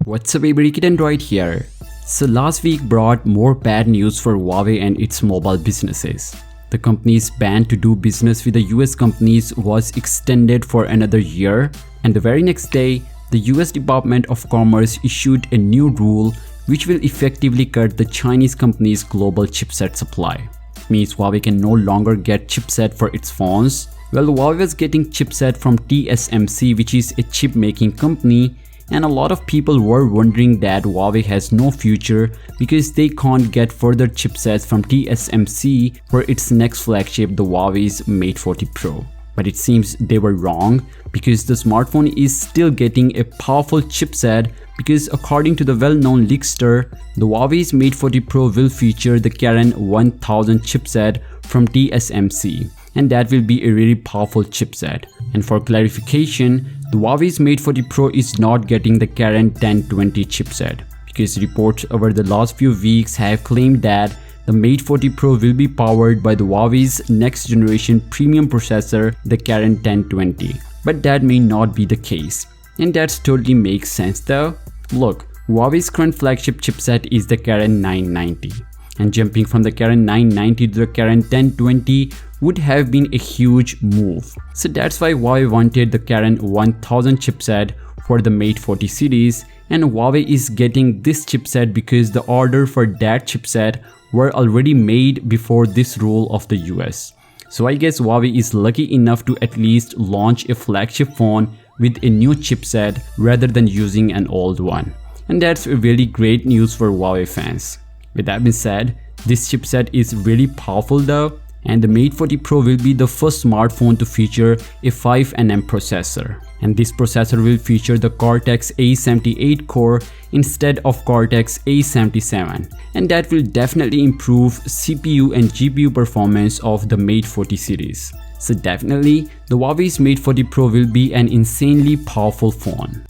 What's up everybody, Kirin right here. So last week brought more bad news for Huawei and its mobile businesses. The company's ban to do business with the US companies was extended for another year, and the very next day, the US Department of Commerce issued a new rule which will effectively cut the Chinese company's global chipset supply. It means Huawei can no longer get chipset for its phones. Well, Huawei was getting chipset from TSMC, which is a chip making company, and a lot of people were wondering that Huawei has no future because they can't get further chipsets from TSMC for its next flagship, the Huawei's Mate 40 Pro. But it seems they were wrong because the smartphone is still getting a powerful chipset, because according to the well-known leakster, the Huawei's Mate 40 Pro will feature the Kirin 1000 chipset from TSMC, and that will be a really powerful chipset. And for clarification, the Huawei's Mate 40 Pro is not getting the Kirin 1020 chipset, because reports over the last few weeks have claimed that the Mate 40 Pro will be powered by the Huawei's next generation premium processor, the Kirin 1020. But that may not be the case, and that totally makes sense though. Look, Huawei's current flagship chipset is the Kirin 990, and jumping from the Kirin 990 to the Kirin 1020 would have been a huge move. So that's why Huawei wanted the Kirin 1000 chipset for the Mate 40 series, and Huawei is getting this chipset because the order for that chipset were already made before this rule of the US. So I guess Huawei is lucky enough to at least launch a flagship phone with a new chipset rather than using an old one. And that's a really great news for Huawei fans. With that being said, this chipset is really powerful though, and the Mate 40 Pro will be the first smartphone to feature a 5nm processor. And this processor will feature the Cortex A78 core instead of Cortex A77, and that will definitely improve CPU and GPU performance of the Mate 40 series. So definitely, the Huawei's Mate 40 Pro will be an insanely powerful phone.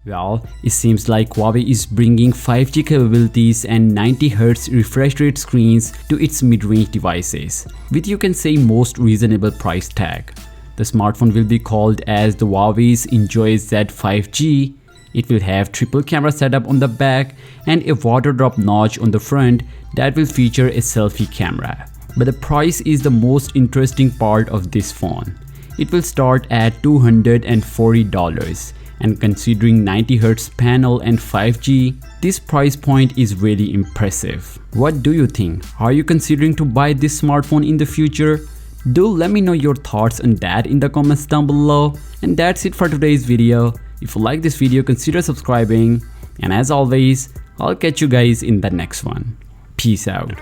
Well, it seems like Huawei is bringing 5G capabilities and 90Hz refresh rate screens to its mid-range devices, with you can say most reasonable price tag. The smartphone will be called as the Huawei's Enjoy Z 5G. It will have triple camera setup on the back and a water drop notch on the front that will feature a selfie camera. But the price is the most interesting part of this phone. It will start at $240. And considering 90Hz panel and 5G, this price point is really impressive. What do you think? Are you considering to buy this smartphone in the future? Do let me know your thoughts on that in the comments down below. And that's it for today's video. If you like this video, consider subscribing. And as always, I'll catch you guys in the next one. Peace out.